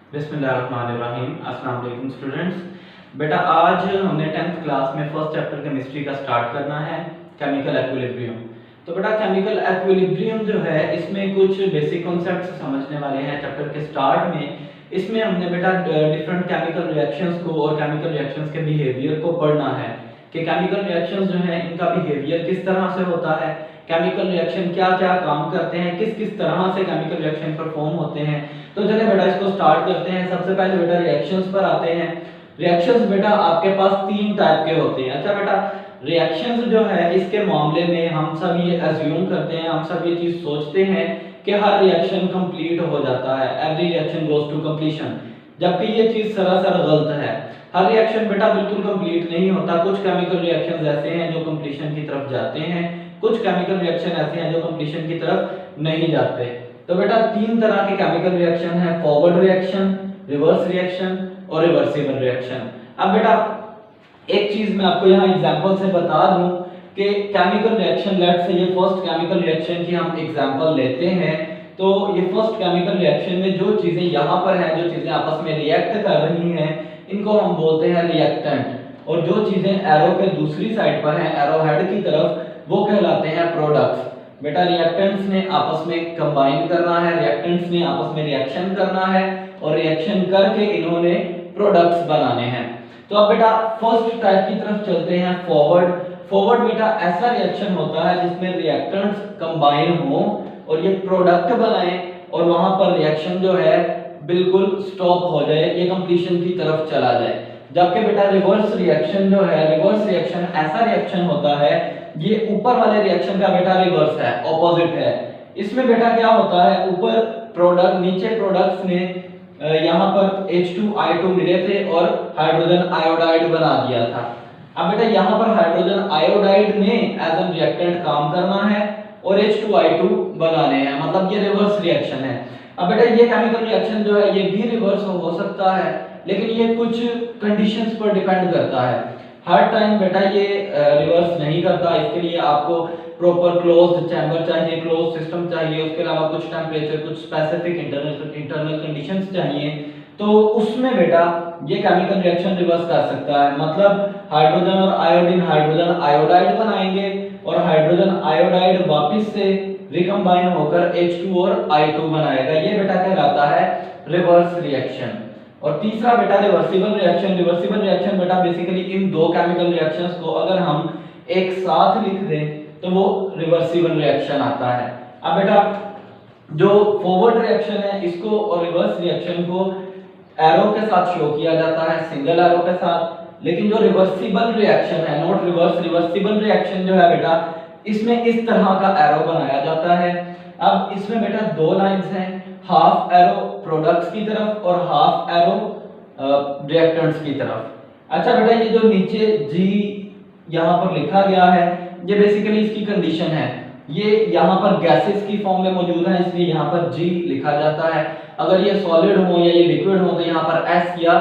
बिस्मिल्लाहिर्रहमानिर्रहीम। अस्सलाम वालेकुम स्टूडेंट्स। बेटा आज हमने 10th क्लास में फर्स्ट चैप्टर केमिस्ट्री का स्टार्ट करना है, केमिकल एक्विलिब्रियम। तो बेटा केमिकल एक्विलिब्रियम जो है इसमें कुछ बेसिक कॉन्सेप्ट्स समझने वाले हैं चैप्टर के स्टार्ट में। इसमें हमने बेटा डिफरेंट केमिकल रिएक्शंस को और केमिकल रिएक्शंस के बिहेवियर को पढ़ना है कि केमिकल रिएक्शंस जो है इनका बिहेवियर किस तरह से होता है, केमिकल रिएक्शन क्या क्या काम करते हैं, किस किस तरह से केमिकल रिएक्शन परफॉर्म होते हैं। तो चले बेटा इसको स्टार्ट करते हैं। सबसे पहले बेटा रिएक्शंस पर आते हैं। रिएक्शंस बेटा आपके पास तीन टाइप के होते हैं। अच्छा बेटा रिएक्शंस जो है इसके मामले में हम सब ये अज्यूम करते हैं, हम सब ये चीज सोचते हैं कि हर रिएक्शन कंप्लीट हो जाता है, every reaction goes to completion, जबकि ये चीज सरासर गलत है। हर रिएक्शन बेटा बिल्कुल कंप्लीट नहीं होता। कुछ केमिकल रिएक्शंस ऐसे हैं जो कंप्लीशन की तरफ जाते हैं, कुछ केमिकल रिएक्शन ऐसे हैं जो कंप्लीशन की तरफ नहीं जाते। तो बेटा तीन तरह के केमिकल रिएक्शन है, फॉरवर्ड रिएक्शन, रिवर्स रिएक्शन और रिवर्सिबल रिएक्शन। अब बेटा एक चीज मैं आपको यहाँ एग्जांपल से बता दूं कि केमिकल रिएक्शन, लेट्स से ये फर्स्ट केमिकल रिएक्शन की हम एग्जांपल लेते हैं। तो ये फर्स्ट केमिकल रिएक्शन में जो चीजें यहाँ पर हैं, जो चीजें आपस में रिएक्ट कर रही हैं, इनको हम बोलते हैं रिएक्टेंट, और जो चीजें एरो के दूसरी साइड पर हैं, एरो हेड की तरफ, वो कहलाते हैं प्रोडक्ट्स। बेटा रिएक्टेंट्स ने आपस में कंबाइन करना है, रिएक्टेंट्स ने आपस में रिएक्शन करना है और रिएक्शन करके इन्होंने प्रोडक्ट्स बनाने हैं। तो अब बेटा फर्स्ट टाइप की तरफ चलते हैं, फॉरवर्ड। फॉरवर्ड बेटा ऐसा रिएक्शन होता है जिसमें रिएक्टेंट्स कंबाइन हो और ये प्रोडक्ट बनाए और वहां पर रिएक्शन जो है बिल्कुल स्टॉप हो जाए, ये कंप्लीशन की तरफ चला जाए। जबकि बेटा रिवर्स रिएक्शन जो है, रिवर्स रिएक्शन ऐसा रिएक्शन होता है, ये ऊपर वाले रिएक्शन का बेटा रिवर्स है, ऑपोजिट है। इसमें बेटा क्या होता है, ऊपर प्रोडक्ट, नीचे प्रोडक्ट्स ने यहाँ पर H2I2 मिले थे और हाइड्रोजन आयोडाइड बना दिया था। अब बेटा यहाँ पर हाइड्रोजन आयोडाइड ने एज एन रिएक्टेंट काम करना है और H2I2 बनाने हैं, मतलब ये रिवर्स रिएक्शन है। अब बेटा ये केमिकल रिएक्शन जो है ये भी रिवर्स हो सकता है, लेकिन ये कुछ कंडीशंस पर डिपेंड करता है। हर टाइम बेटा ये रिवर्स नहीं करता। इसके लिए आपको प्रॉपर क्लोज्ड चैम्बर चाहिए, क्लोज सिस्टम चाहिए, उसके अलावा कुछ टेम्परेचर, कुछ स्पेसिफिक इंटरनल कंडीशंस चाहिए। तो उसमें बेटा ये केमिकल रिएक्शन रिवर्स कर सकता है, मतलब हाइड्रोजन और आयोडीन हाइड्रोजन आयोडाइड बनाएंगे और हाइड्रोजन आयोडाइड वापस से रिकम्बाइन होकर H2 और I2 बनाएगा। ये बेटा कहलाता है रिवर्स रिएक्शन। और तीसरा बेटा रिवर्सिबल रिएक्शन। रिवर्सिबल रिएक्शन बेटा बेसिकली इन दो केमिकल रिएक्शंस को अगर हम एक साथ लिख दें तो वो रिवर्सिबल रिएक्शन आता है। अब बेटा जो फॉरवर्ड रिएक्शन है इसको और रिवर्स रिएक्शन को एरो के साथ शो किया जाता है, सिंगल एरो के साथ। लेकिन जो रिवर्सिबल रिएक्शन है, नॉट रिवर्स, रिवर्सिबल रिएक्शन जो है बेटा इसमें इस तरह का एरो बनाया जाता है। अब इसमें बेटा दो लाइंस हैं, हाफ एरो प्रोडक्ट्स की तरफ और हाफ एरो रिएक्टेंट्स की तरफ। अच्छा बेटा ये जो नीचे G यहाँ पर लिखा गया है ये बेसिकली इसकी कंडीशन है, ये यहाँ पर गैसेस की फॉर्म में मौजूद है इसलिए यहाँ पर G लिखा जाता है। अगर ये सॉलिड हो या ये लिक्विड हो तो यहाँ पर S या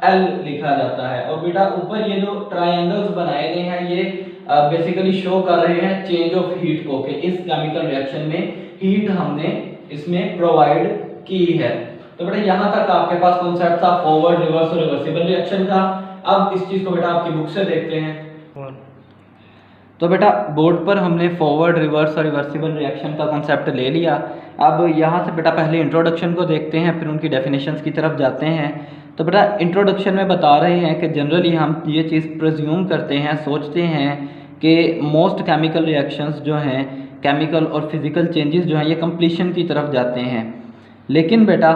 L लिखा जाता है। और बेटा ऊपर ये जो ट्रायंगल्स बनाए गए हैं ये बेसिकली शो कर रहे हैं चेंज ऑफ हीट को, कि इस केमिकल रिएक्शन में हीट हमने इसमें प्रोवाइड की है। तो बेटा यहाँ तक आपके पास कॉन्सेप्ट था फॉरवर्ड, रिवर्स और रिवर्सिबल रिएक्शन का। अब इस चीज को बेटा आपकी बुक से देखते हैं। तो बेटा बोर्ड पर हमने फॉरवर्ड, रिवर्स और रिवर्सिबल रिएक्शन का कॉन्सेप्ट ले लिया। अब यहाँ से बेटा पहले इंट्रोडक्शन को देखते हैं, फिर उनकी डेफिनेशंस की तरफ जाते हैं। तो बेटा इंट्रोडक्शन में बता रहे हैं कि जनरली हम ये चीज़ प्रिज्यूम करते हैं, सोचते हैं कि मोस्ट केमिकल रिएक्शंस जो हैं, केमिकल और फिजिकल चेंजेस जो हैं ये कंप्लीशन की तरफ जाते हैं। लेकिन बेटा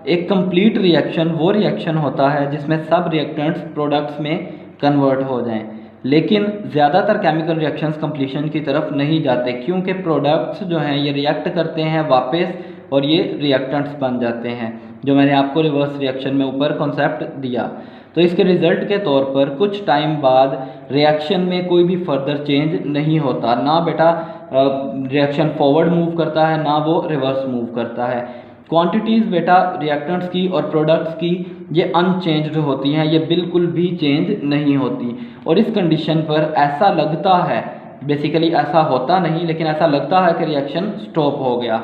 एक कंप्लीट रिएक्शन वो रिएक्शन होता है जिसमें सब रिएक्टेंट्स प्रोडक्ट्स में कन्वर्ट हो जाएं। लेकिन ज़्यादातर केमिकल रिएक्शंस कंप्लीशन की तरफ नहीं जाते, क्योंकि प्रोडक्ट्स जो हैं ये रिएक्ट करते हैं वापस और ये रिएक्टेंट्स बन जाते हैं, जो मैंने आपको रिवर्स रिएक्शन में ऊपर कॉन्सेप्ट दिया। तो इसके रिजल्ट के तौर पर कुछ टाइम बाद रिएक्शन में कोई भी फर्दर चेंज नहीं होता, ना बेटा रिएक्शन फॉरवर्ड मूव करता है ना वो रिवर्स मूव करता है। क्वांटिटीज़ बेटा रिएक्टेंट्स की और प्रोडक्ट्स की ये अनचेंज्ड होती हैं, ये बिल्कुल भी चेंज नहीं होती। और इस कंडीशन पर ऐसा लगता है, बेसिकली ऐसा होता नहीं लेकिन ऐसा लगता है कि रिएक्शन स्टॉप हो गया।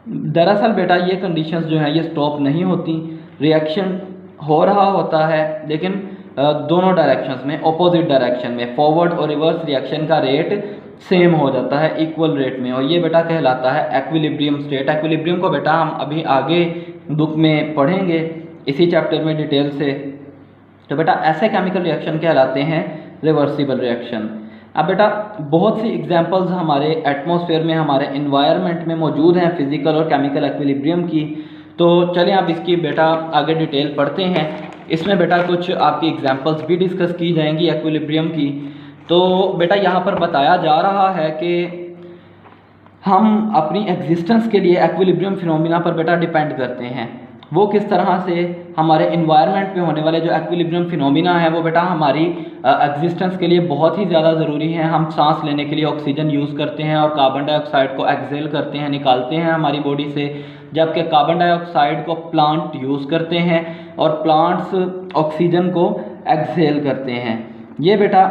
दरअसल बेटा ये कंडीशंस जो हैं ये स्टॉप नहीं होती, रिएक्शन हो रहा होता है, लेकिन दोनों डायरेक्शंस में, अपोजिट डायरेक्शन में, फॉरवर्ड और रिवर्स रिएक्शन का रेट सेम हो जाता है इक्वल रेट में, और ये बेटा कहलाता है एक्विलिब्रियम स्टेट। एक्विलिब्रियम को बेटा हम अभी आगे बुक में पढ़ेंगे इसी चैप्टर में डिटेल से। तो बेटा ऐसे केमिकल रिएक्शन कहलाते हैं रिवर्सिबल रिएक्शन। अब बेटा बहुत सी एग्जांपल्स हमारे एटमॉस्फेयर में, हमारे एनवायरनमेंट में मौजूद हैं फिजिकल और केमिकल एक्विलिब्रियम की। तो चलें आप इसकी बेटा आगे डिटेल पढ़ते हैं। इसमें बेटा कुछ आपकी एग्जांपल्स भी डिस्कस की जाएंगी एक्विलिब्रियम की। तो बेटा यहाँ पर बताया जा रहा है कि हम अपनी एग्जिस्टेंस के लिए एक्विलिब्रियम फिनोमिना पर बेटा डिपेंड करते हैं। वो किस तरह से, हमारे इन्वायरमेंट में होने वाले जो एक्विलिब्रियम फिनोमिना है वो बेटा हमारी एग्जिस्टेंस के लिए बहुत ही ज़्यादा ज़रूरी है। हम सांस लेने के लिए ऑक्सीजन यूज़ करते हैं और कार्बन डाइऑक्साइड को एक्सेल करते हैं, निकालते हैं हमारी बॉडी से, जबकि कार्बन डाइऑक्साइड को प्लांट यूज़ करते हैं और प्लांट्स ऑक्सीजन को एक्सेल करते हैं। ये बेटा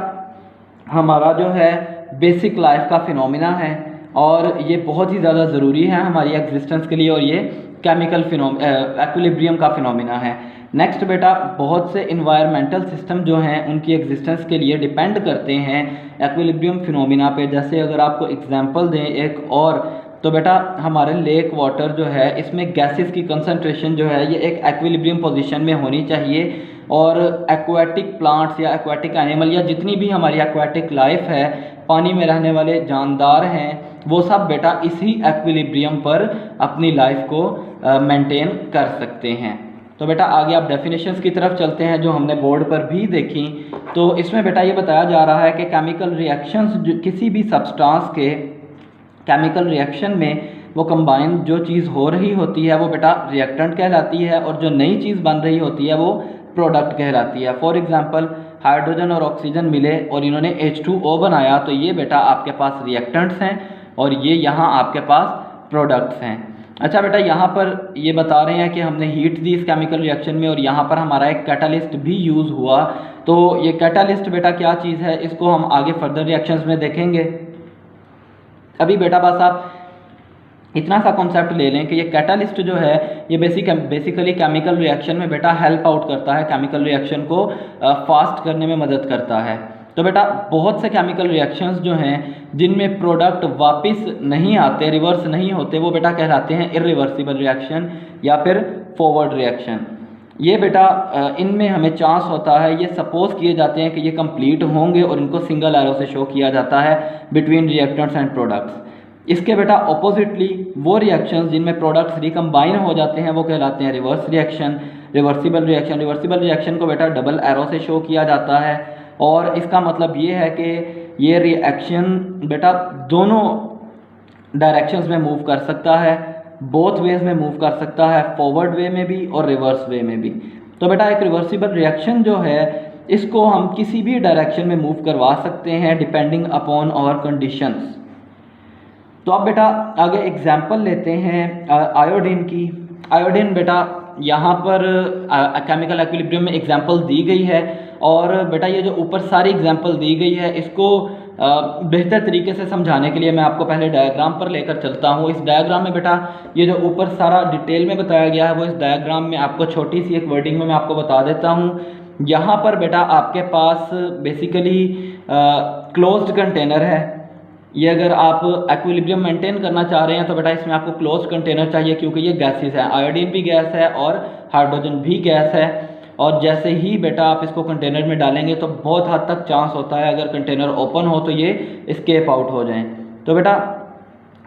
हमारा जो है बेसिक लाइफ का फिनोमिना है और ये बहुत ही ज़्यादा ज़रूरी है हमारी एग्जिस्टेंस के लिए, और ये केमिकल एक्विलिब्रियम का फिनोमिना है। नेक्स्ट बेटा बहुत से इन्वायरमेंटल सिस्टम जो हैं उनकी एग्जिस्टेंस के लिए डिपेंड करते हैं एक्विलिब्रियम फिनोमिना पे। जैसे अगर आपको एग्जांपल दें एक और, तो बेटा हमारे लेक वाटर जो है इसमें गैसेस की कंसंट्रेशन जो है ये एक एक्विलिब्रियम पोजीशन में होनी चाहिए, और एक्वाटिक प्लांट्स या एक्वाटिक एनिमल या जितनी भी हमारी एक्वाटिक लाइफ है, पानी में रहने वाले जानदार हैं, वो सब बेटा इसी एक्विलिब्रियम पर अपनी लाइफ को मेंटेन कर सकते हैं। तो बेटा आगे आप डेफिनेशंस की तरफ चलते हैं जो हमने बोर्ड पर भी देखी। तो इसमें बेटा ये बताया जा रहा है कि केमिकल रिएक्शंस किसी भी सब्सटेंस के केमिकल रिएक्शन में वो कंबाइन जो चीज़ हो रही होती है वो बेटा रिएक्टेंट कहलाती है, और जो नई चीज़ बन रही होती है वो प्रोडक्ट कहलाती है। फॉर एग्जांपल हाइड्रोजन और ऑक्सीजन मिले और इन्होंने H2O बनाया, तो ये बेटा आपके पास रिएक्टेंट्स हैं और ये यहाँ आपके पास प्रोडक्ट्स हैं। अच्छा बेटा यहाँ पर ये बता रहे हैं कि हमने हीट दी इस केमिकल रिएक्शन में और यहाँ पर हमारा एक कैटालिस्ट भी यूज़ हुआ। तो ये कैटालिस्ट बेटा क्या चीज़ है, इसको हम आगे फर्दर रिएक्शंस में देखेंगे। अभी बेटा बस आप इतना सा कॉन्सेप्ट ले लें कि ये कैटालिस्ट जो है ये बेसिकली केमिकल रिएक्शन में बेटा हेल्प आउट करता है, केमिकल रिएक्शन को फास्ट करने में मदद करता है। तो बेटा बहुत से केमिकल रिएक्शंस जो हैं जिनमें प्रोडक्ट वापस नहीं आते, रिवर्स नहीं होते, वो बेटा कहलाते हैं इरिवर्सिबल रिएक्शन या फिर फॉरवर्ड रिएक्शन। ये बेटा इनमें हमें चांस होता है, ये सपोज किए जाते हैं कि ये कंप्लीट होंगे और इनको सिंगल एरो से शो किया जाता है बिटवीन रिएक्टेंट्स एंड प्रोडक्ट्स। इसके बेटा ऑपोजिटली वो रिएक्शंस जिनमें प्रोडक्ट्स रिकम्बाइन हो जाते हैं वो कहलाते हैं reverse reaction, reversible reaction. Reversible reaction को बेटा डबल एरो से शो किया जाता है, और इसका मतलब ये है कि ये रिएक्शन बेटा दोनों डायरेक्शंस में मूव कर सकता है, बोथ वेज में मूव कर सकता है, फॉरवर्ड वे में भी और रिवर्स वे में भी। तो बेटा एक रिवर्सिबल रिएक्शन जो है इसको हम किसी भी डायरेक्शन में मूव करवा सकते हैं डिपेंडिंग अपॉन आवर कंडीशंस। तो अब बेटा आगे एग्जाम्पल लेते हैं आयोडीन की। आयोडीन बेटा यहाँ पर केमिकल एक्विलिब्रियम में एग्जाम्पल दी गई है, और बेटा ये जो ऊपर सारी एग्जाम्पल दी गई है इसको बेहतर तरीके से समझाने के लिए मैं आपको पहले डायग्राम पर लेकर चलता हूँ। इस डायग्राम में बेटा ये जो ऊपर सारा डिटेल में बताया गया है वो इस डायग्राम में आपको छोटी सी एक वर्डिंग में मैं आपको बता देता हूँ। यहाँ पर बेटा आपके पास बेसिकली क्लोज्ड कंटेनर है। ये अगर आप एक्विलिब्रियम मेंटेन करना चाह रहे हैं तो बेटा इसमें आपको क्लोज्ड कंटेनर चाहिए, क्योंकि ये गैसेस है, आयोडीन भी गैस है और हाइड्रोजन भी गैस है। और जैसे ही बेटा आप इसको कंटेनर में डालेंगे तो बहुत हद तक चांस होता है अगर कंटेनर ओपन हो तो ये एस्केप आउट हो जाएं। तो बेटा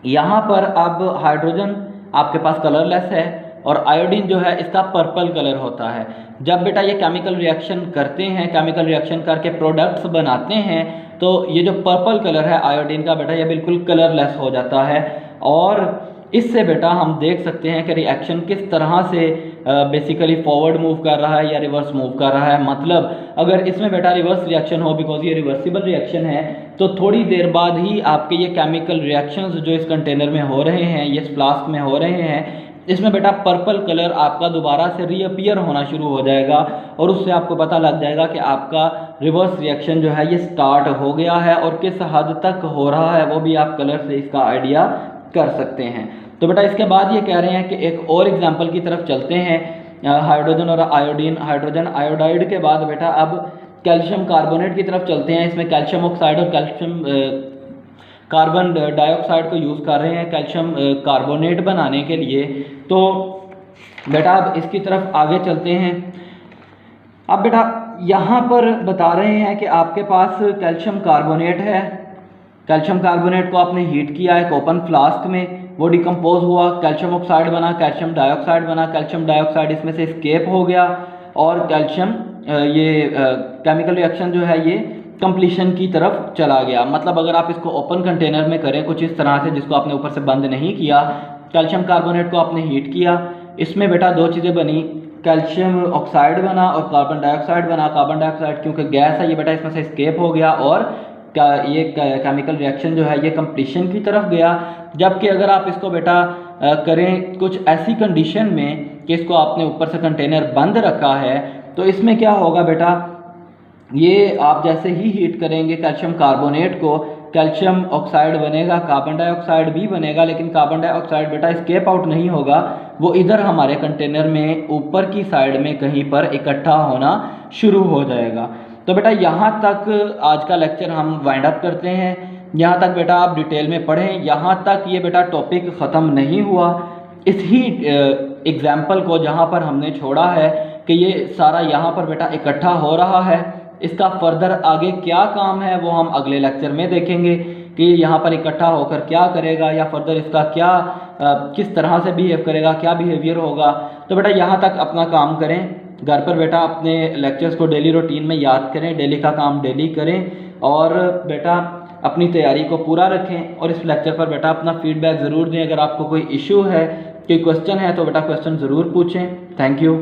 यहाँ पर अब हाइड्रोजन आपके पास कलरलेस है और आयोडीन जो है इसका पर्पल कलर होता है। जब बेटा ये केमिकल रिएक्शन करते हैं, केमिकल रिएक्शन करके प्रोडक्ट्स बनाते हैं, तो ये जो पर्पल कलर है आयोडीन का बेटा ये बिल्कुल कलरलेस हो जाता है। और इससे बेटा हम देख सकते हैं कि रिएक्शन किस तरह से बेसिकली फॉरवर्ड मूव कर रहा है या रिवर्स मूव कर रहा है। मतलब अगर इसमें बेटा रिवर्स रिएक्शन हो, बिकॉज ये रिवर्सिबल रिएक्शन है, तो थोड़ी देर बाद ही आपके ये केमिकल रिएक्शंस जो इस कंटेनर में हो रहे हैं, ये इस फ्लास्क में हो रहे हैं, इसमें बेटा पर्पल कलर आपका दोबारा से रीअपियर होना शुरू हो जाएगा और उससे आपको पता लग जाएगा कि आपका रिवर्स रिएक्शन जो है ये स्टार्ट हो गया है, और किस हद तक हो रहा है वो भी आप कलर से इसका आइडिया कर सकते हैं। तो बेटा इसके बाद ये कह रहे हैं कि एक और एग्जाम्पल की तरफ चलते हैं। हाइड्रोजन और आयोडीन, हाइड्रोजन आयोडाइड के बाद बेटा अब कैल्शियम कार्बोनेट की तरफ चलते हैं। इसमें कैल्शियम ऑक्साइड और कैल्शियम कार्बन डाइऑक्साइड को यूज़ कर रहे हैं कैल्शियम कार्बोनेट बनाने के लिए। तो बेटा अब इसकी तरफ आगे चलते हैं। अब बेटा यहाँ पर बता रहे हैं कि आपके पास कैल्शियम कार्बोनेट है, कैल्शियम कार्बोनेट को आपने हीट किया है ओपन फ्लास्क में, वो डिकम्पोज हुआ, कैल्शियम ऑक्साइड बना, कैल्शियम डाइऑक्साइड बना, कैल्शियम डाइऑक्साइड इसमें से एस्केप हो गया और कैल्शियम ये केमिकल रिएक्शन जो है ये कंप्लीशन की तरफ चला गया। मतलब अगर आप इसको ओपन कंटेनर में करें कुछ इस तरह से, जिसको आपने ऊपर से बंद नहीं किया, कैल्शियम कार्बोनेट को आपने हीट किया, इसमें बेटा दो चीज़ें बनी, कैल्शियम ऑक्साइड बना और कार्बन डाइऑक्साइड बना। कार्बन डाइऑक्साइड क्योंकि गैस है ये बेटा इसमें से एस्केप हो गया और ये केमिकल रिएक्शन जो है ये कंप्लीशन की तरफ गया। जबकि अगर आप इसको बेटा करें कुछ ऐसी कंडीशन में कि इसको आपने ऊपर से कंटेनर बंद रखा है, तो इसमें क्या होगा बेटा, ये आप जैसे ही हीट करेंगे कैल्शियम कार्बोनेट को, कैल्शियम ऑक्साइड बनेगा, कार्बन डाइऑक्साइड भी बनेगा, लेकिन कार्बन डाइऑक्साइड बेटा एस्केप आउट नहीं होगा, वो इधर हमारे कंटेनर में ऊपर की साइड में कहीं पर इकट्ठा होना शुरू हो जाएगा। तो बेटा यहाँ तक आज का लेक्चर हम वाइंड अप करते हैं। यहाँ तक बेटा आप डिटेल में पढ़ें, यहाँ तक ये बेटा टॉपिक ख़त्म नहीं हुआ। इस ही एग्जाम्पल को जहाँ पर हमने छोड़ा है कि ये सारा यहाँ पर बेटा इकट्ठा हो रहा है, इसका फर्दर आगे क्या काम है वो हम अगले लेक्चर में देखेंगे कि यहाँ पर इकट्ठा होकर क्या करेगा या फर्दर इसका क्या किस तरह से बिहेव करेगा, क्या बिहेवियर होगा। तो बेटा यहाँ तक अपना काम करें, घर पर बेटा अपने लेक्चर्स को डेली रूटीन में याद करें, डेली का काम डेली करें और बेटा अपनी तैयारी को पूरा रखें। और इस लेक्चर पर बेटा अपना फीडबैक ज़रूर दें। अगर आपको कोई इशू है, कोई क्वेश्चन है तो बेटा क्वेश्चन ज़रूर पूछें। Thank you.